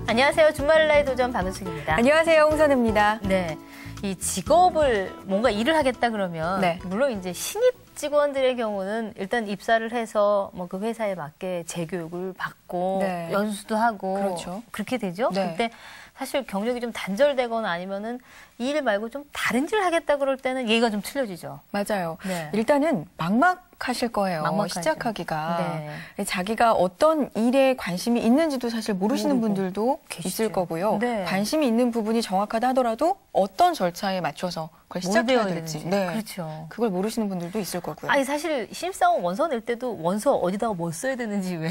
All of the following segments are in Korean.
안녕하세요. 주말라의 도전 박은숙입니다. 안녕하세요. 홍선우입니다. 네, 이 직업을 뭔가 일을 하겠다 그러면 네. 물론 이제 신입 직원들의 경우는 일단 입사를 해서 뭐 그 회사에 맞게 재교육을 받고 네. 연수도 하고 그렇죠. 그렇게 되죠. 네. 그때 사실 경력이 좀 단절되거나 아니면은 이 일 말고 좀 다른 일 하겠다 그럴 때는 얘기가 좀 틀려지죠. 맞아요. 네. 일단은 막막하실 거예요. 막막하죠. 시작하기가. 네. 자기가 어떤 일에 관심이 있는지도 사실 모르시는 모르고 분들도 계시죠. 있을 거고요. 네. 관심이 있는 부분이 정확하다 하더라도 어떤 절차에 맞춰서 그걸 시작해야 배워야 될지. 되는지. 네. 그렇죠. 그걸 모르시는 분들도 있을 거고요. 아니 사실 신입사원 원서 낼 때도 원서 어디다가 뭐 써야 되는지 왜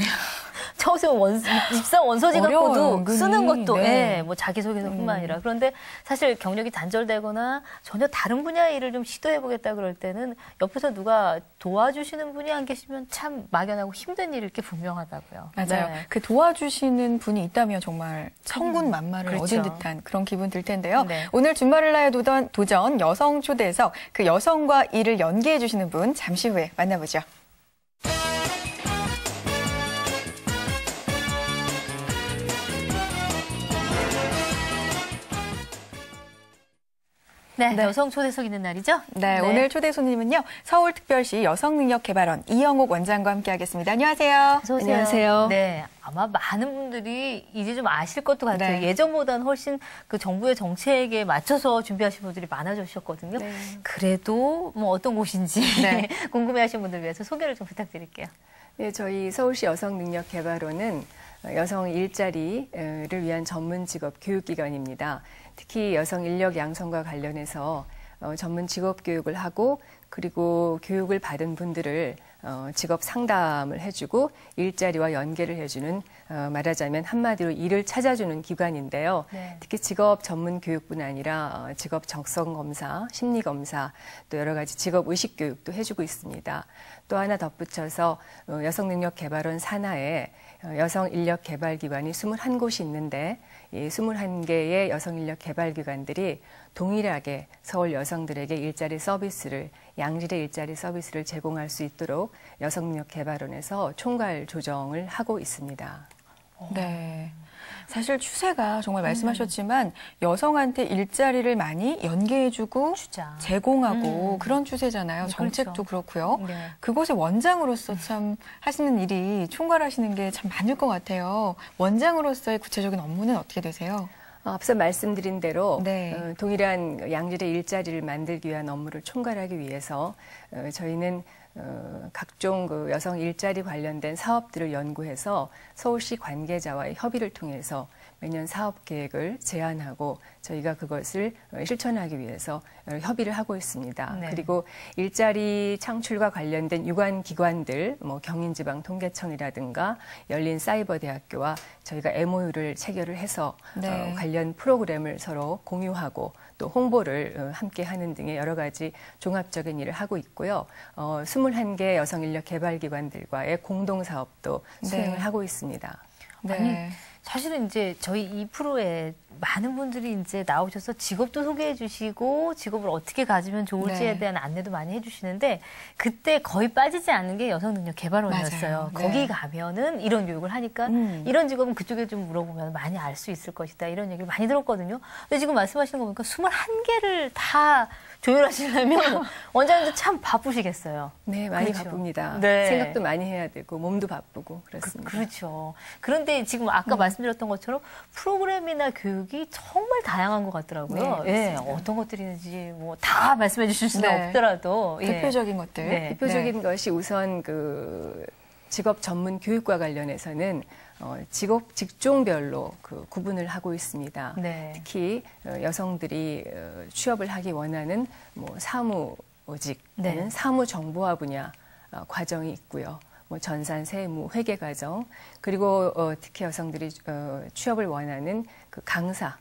처음에 입사 원서지 어려워요, 갖고도 은근히. 쓰는 것도 네. 예, 뭐 자기소개서뿐만 아니라 그런데 사실 경력이 단절되거나 전혀 다른 분야의 일을 좀 시도해보겠다 그럴 때는 옆에서 누가 도와주시는 분이 안 계시면 참 막연하고 힘든 일일 게 분명하다고요. 맞아요. 네. 그 도와주시는 분이 있다면 정말 천군만마를 그렇죠. 얻은 듯한 그런 기분 들 텐데요. 네. 오늘 주말라의 도전 여성 초대석 그 여성과 일을 연계해 주시는 분 잠시 후에 만나보죠. 네, 네. 여성 초대석 있는 날이죠? 네, 오늘 초대 손님은요. 서울특별시 여성능력개발원 이영옥 원장과 함께하겠습니다. 안녕하세요. 어서 오세요. 안녕하세요. 네, 아마 많은 분들이 이제 좀 아실 것도 같아요. 네. 예전보다는 훨씬 그 정부의 정책에 맞춰서 준비하신 분들이 많아지셨거든요. 네. 그래도 뭐 어떤 곳인지 네. 궁금해하시는 분들 위해서 소개를 좀 부탁드릴게요. 네, 저희 서울시 여성능력개발원은 여성 일자리를 위한 전문 직업 교육기관입니다. 특히 여성 인력 양성과 관련해서 전문 직업 교육을 하고 그리고 교육을 받은 분들을 직업 상담을 해주고 일자리와 연계를 해주는 말하자면 한마디로 일을 찾아주는 기관인데요. 네. 특히 직업 전문 교육뿐 아니라 직업 적성 검사, 심리 검사, 또 여러 가지 직업 의식 교육도 해주고 있습니다. 또 하나 덧붙여서 여성능력개발원 산하에 여성인력개발기관이 21곳이 있는데 이 21개의 여성인력개발기관들이 동일하게 서울 여성들에게 일자리 서비스를 양질의 일자리 서비스를 제공할 수 있도록 여성능력개발원에서 총괄 조정을 하고 있습니다. 네. 사실 추세가 정말 말씀하셨지만 여성한테 일자리를 많이 연계해주고 주자. 제공하고 그런 추세잖아요. 네, 정책도 그렇죠. 그렇고요. 네. 그곳의 원장으로서 참 하시는 일이 총괄하시는 게 참 많을 것 같아요. 원장으로서의 구체적인 업무는 어떻게 되세요? 앞서 말씀드린 대로 네. 동일한 양질의 일자리를 만들기 위한 업무를 총괄하기 위해서 저희는 각종 그 여성 일자리 관련된 사업들을 연구해서 서울시 관계자와의 협의를 통해서 매년 사업 계획을 제안하고 저희가 그것을 실천하기 위해서 협의를 하고 있습니다. 네. 그리고 일자리 창출과 관련된 유관 기관들, 뭐 경인지방통계청이라든가 열린사이버대학교와 저희가 MOU를 체결을 해서 네. 관련 프로그램을 서로 공유하고 또 홍보를 함께 하는 등의 여러 가지 종합적인 일을 하고 있고요. 21개 여성인력개발기관들과의 공동사업도 수행을 네. 하고 있습니다. 네. 아니, 사실은 이제 저희 이 프로에 많은 분들이 이제 나오셔서 직업도 소개해 주시고 직업을 어떻게 가지면 좋을지에 네. 대한 안내도 많이 해 주시는데 그때 거의 빠지지 않는 게 여성능력개발원이었어요. 맞아요. 네. 거기 가면은 이런 교육을 하니까 이런 직업은 그쪽에 좀 물어보면 많이 알 수 있을 것이다. 이런 얘기를 많이 들었거든요. 근데 지금 말씀하시는 거 보니까 21개를 다 조율하시려면 원장님도 참 바쁘시겠어요. 네, 많이 그렇죠. 바쁩니다. 네. 생각도 많이 해야 되고 몸도 바쁘고 그렇습니다. 그렇죠. 그런데 지금 아까 말씀드렸던 것처럼 프로그램이나 교육이 정말 다양한 것 같더라고요. 네, 예, 맞습니다. 어떤 것들이 있는지 뭐 다 말씀해 주실 수는 네. 없더라도 예. 대표적인 것들. 네. 대표적인 것이 우선 그 직업 전문 교육과 관련해서는 직종별로 그 구분을 하고 있습니다. 네. 특히 여성들이 취업을 하기 원하는 뭐 사무직 또는 네. 사무정보화 분야 과정이 있고요. 뭐 전산, 세무, 회계 과정 그리고 특히 여성들이 취업을 원하는 그 강사.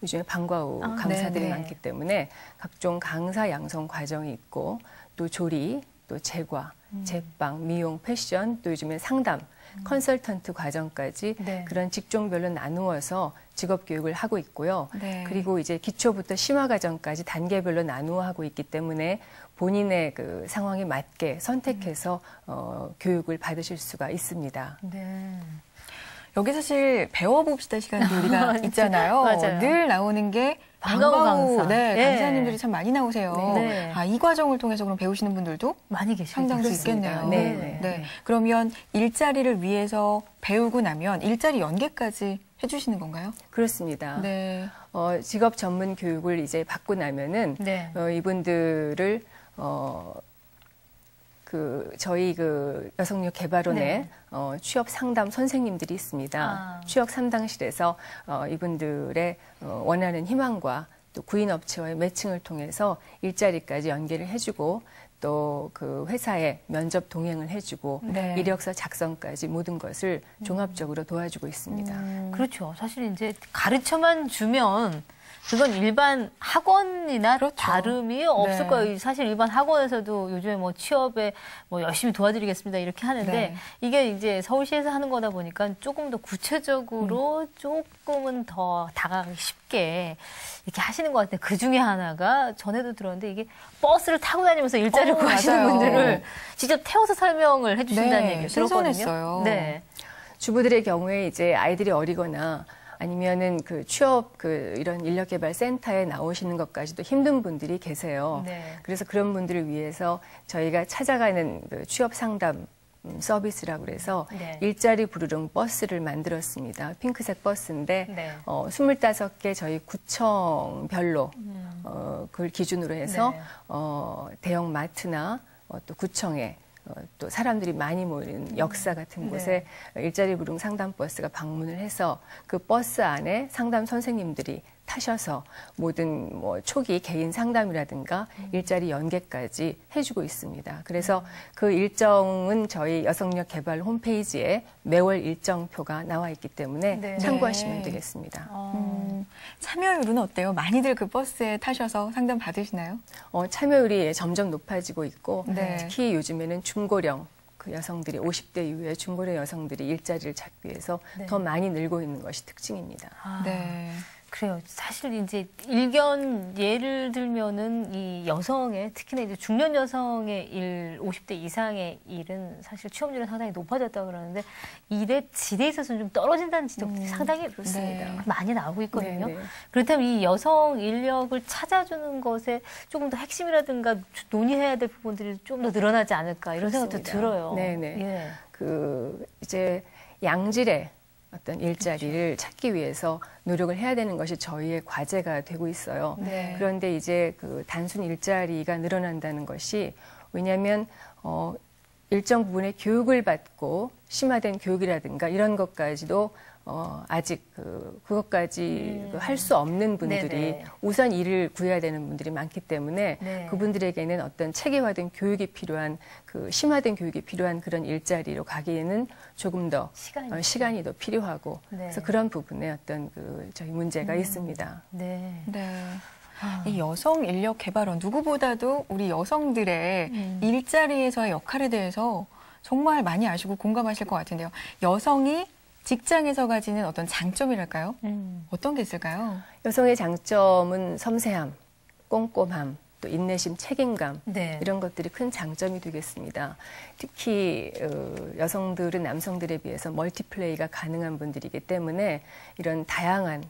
요즘에 방과 후 강사들이 네네. 많기 때문에 각종 강사 양성 과정이 있고 또 조리, 또 제과, 제빵, 미용, 패션, 또 요즘에 상담, 컨설턴트 과정까지 네. 그런 직종별로 나누어서 직업 교육을 하고 있고요. 네. 그리고 이제 기초부터 심화 과정까지 단계별로 나누어 하고 있기 때문에 본인의 그 상황에 맞게 선택해서 교육을 받으실 수가 있습니다. 네. 여기 사실 배워봅시다 시간도 우리가 있잖아요. 맞아요. 늘 나오는 게 방과후 강사. 네, 네. 강사님들이 참 많이 나오세요. 네. 이 과정을 통해서 그럼 배우시는 분들도 많이 계시죠. 상당수 있겠네요. 네. 네. 그러면 일자리를 위해서 배우고 나면 일자리 연계까지 해주시는 건가요? 그렇습니다. 네. 직업 전문 교육을 이제 받고 나면은 네. 이분들을 저희 여성력 개발원에 네. 취업 상담 선생님들이 있습니다. 취업 상담실에서 이분들의 원하는 희망과 또 구인 업체와의 매칭을 통해서 일자리까지 연계를 해주고 또 그 회사에 면접 동행을 해주고 네. 이력서 작성까지 모든 것을 종합적으로 도와주고 있습니다. 그렇죠. 사실 이제 가르쳐만 주면 그건 일반 학원이나 그렇죠. 다름이 없을 네. 거예요. 사실 일반 학원에서도 요즘에 뭐 취업에 뭐 열심히 도와드리겠습니다 이렇게 하는데 네. 이게 이제 서울시에서 하는 거다 보니까 조금 더 구체적으로 조금은 더 다가가기 쉽게 이렇게 하시는 것 같아요. 그 중에 하나가 전에도 들었는데 이게 버스를 타고 다니면서 일자리를 구하시는 맞아요. 분들을 직접 태워서 설명을 해주신다는 네, 얘기를 들었거든요. 신선했어요. 네. 주부들의 경우에 이제 아이들이 어리거나 아니면은 취업 이런 인력개발 센터에 나오시는 것까지도 힘든 분들이 계세요. 네. 그래서 그런 분들을 위해서 저희가 찾아가는 취업 상담 서비스라고 그래서 네. 일자리 부르릉 버스를 만들었습니다. 핑크색 버스인데 네. 25개 저희 구청별로 그걸 기준으로 해서 네. 대형 마트나 또 구청에 또 사람들이 많이 모이는 역사 같은 곳에 일자리 부릉 상담 버스가 방문을 해서 그 버스 안에 상담 선생님들이 타셔서 모든 초기 개인 상담이라든가 일자리 연계까지 해주고 있습니다. 그래서 그 일정은 저희 여성력 개발 홈페이지에 매월 일정표가 나와 있기 때문에 네. 참고하시면 되겠습니다. 참여율은 어때요? 많이들 그 버스에 타셔서 상담 받으시나요? 참여율이 점점 높아지고 있고 네. 특히 요즘에는 중고령 여성들이 50대 이후에 중고령 여성들이 일자리를 찾기 위해서 네. 더 많이 늘고 있는 것이 특징입니다. 네. 그래요. 사실 이제 예를 들면은 이 여성의 특히나 이제 중년 여성의 일, 50대 이상의 일은 사실 취업률은 상당히 높아졌다고 그러는데 일의 질에 있어서는 좀 떨어진다는 지적들이 상당히 그렇습니다. 많이 나오고 있거든요. 네. 그렇다면 이 여성 인력을 찾아주는 것에 조금 더 핵심이라든가 논의해야 될 부분들이 좀 더 늘어나지 않을까 이런 생각도 그렇습니다. 들어요. 네네. 예. 이제 양질의 어떤 일자리를 찾기 위해서 노력을 해야 되는 것이 저희의 과제가 되고 있어요. 네. 그런데 이제 단순 일자리가 늘어난다는 것이 왜냐하면 일정 부분의 교육을 받고 심화된 교육이라든가 이런 것까지도 아직 그것까지 할 수 없는 분들이 네네. 우선 일을 구해야 되는 분들이 많기 때문에 네. 그분들에게는 어떤 체계화된 교육이 필요한 심화된 교육이 필요한 그런 일자리로 가기에는 조금 더 시간이 더 필요하고 네. 그래서 그런 부분에 어떤 저희 문제가 있습니다. 네. 네. 이 여성 인력 개발원 누구보다도 우리 여성들의 일자리에서의 역할에 대해서 정말 많이 아시고 공감하실 것 같은데요. 여성이 직장에서 가지는 어떤 장점이랄까요? 어떤 게 있을까요? 여성의 장점은 섬세함, 꼼꼼함, 또 인내심, 책임감 네. 이런 것들이 큰 장점이 되겠습니다. 특히 여성들은 남성들에 비해서 멀티플레이가 가능한 분들이기 때문에 이런 다양한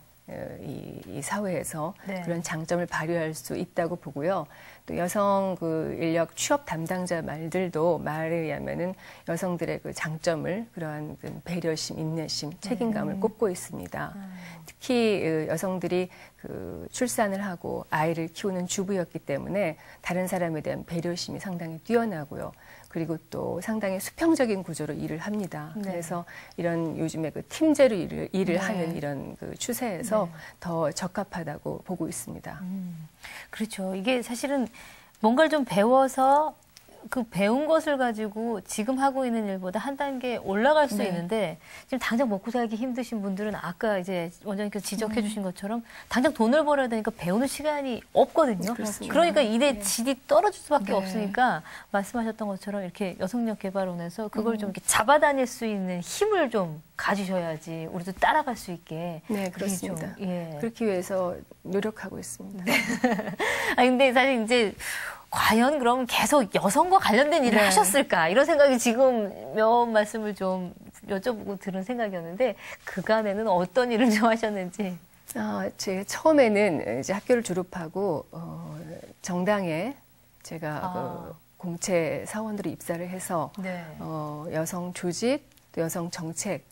이 사회에서 네. 그런 장점을 발휘할 수 있다고 보고요. 또 여성 인력 취업 담당자 말들도 말에 의하면은 여성들의 장점을 그러한 배려심, 인내심, 책임감을 꼽고 있습니다. 특히 여성들이 출산을 하고 아이를 키우는 주부였기 때문에 다른 사람에 대한 배려심이 상당히 뛰어나고요. 그리고 또 상당히 수평적인 구조로 일을 합니다. 네. 그래서 이런 요즘에 팀제로 일을 네. 하는 이런 추세에서 더 적합하다고 보고 있습니다. 그렇죠. 이게 사실은 뭔가를 좀 배워서 그 배운 것을 가지고 지금 하고 있는 일보다 한 단계 올라갈 수 있는데 지금 당장 먹고 살기 힘드신 분들은 아까 이제 원장님께서 지적해 주신 것처럼 당장 돈을 벌어야 되니까 배우는 시간이 없거든요. 그렇습니다. 그러니까 일의 질이 떨어질 수밖에 없으니까 말씀하셨던 것처럼 이렇게 여성력 개발원에서 그걸 좀 이렇게 잡아다닐 수 있는 힘을 좀 가지셔야지 우리도 따라갈 수 있게. 네, 그렇습니다. 그렇기 위해서 노력하고 있습니다. 아니 근데 사실 이제 과연 그럼 계속 여성과 관련된 일을 하셨을까 이런 생각이 지금 몇 말씀을 좀 여쭤보고 들은 생각이었는데 그간에는 어떤 일을 좀 하셨는지. 제 처음에는 이제 학교를 졸업하고 정당에 제가 그 공채 사원으로 입사를 해서 네. 여성 조직 또 여성 정책에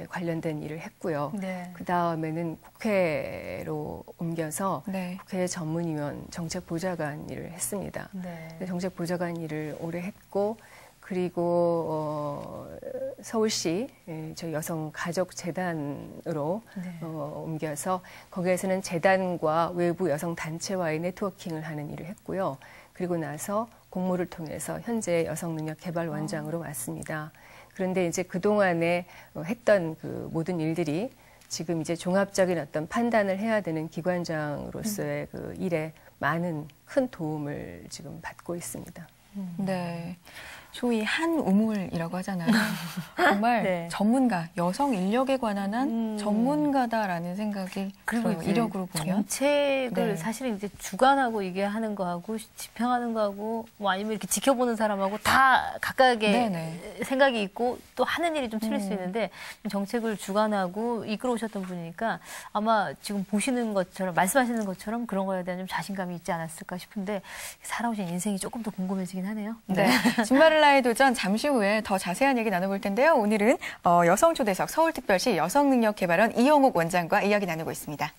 관련된 일을 했고요. 네. 그 다음에는 국회로 옮겨서 네. 국회 전문위원 정책보좌관 일을 했습니다. 네. 정책보좌관 일을 오래 했고 그리고 서울시 저희 여성가족재단으로 네. 옮겨서 거기에서는 재단과 외부 여성단체와의 네트워킹을 하는 일을 했고요. 그리고 나서 공모를 통해서 현재 여성능력개발원장으로 왔습니다. 그런데 이제 그동안에 했던 그 모든 일들이 지금 이제 종합적인 어떤 판단을 해야 되는 기관장으로서의 그 일에 많은 큰 도움을 지금 받고 있습니다. 네. 소위 한 우물이라고 하잖아요. 정말 네. 전문가, 여성 인력에 관한 한 전문가다라는 생각이 그리고 들어요. 이력으로 보면. 정책을 네. 사실은 이제 주관하고 이게 하는 거하고 집행하는 거하고 뭐 아니면 이렇게 지켜보는 사람하고 다 각각의 네네. 생각이 있고 또 하는 일이 좀 틀릴 수 있는데 정책을 주관하고 이끌어오셨던 분이니까 아마 지금 보시는 것처럼 말씀하시는 것처럼 그런 거에 대한 좀 자신감이 있지 않았을까 싶은데 살아오신 인생이 조금 더 궁금해지긴 하네요. 네. 진바를라의 도전 잠시 후에 더 자세한 얘기 나눠볼 텐데요. 오늘은 여성초대석 서울특별시 여성능력개발원 이영옥 원장과 이야기 나누고 있습니다.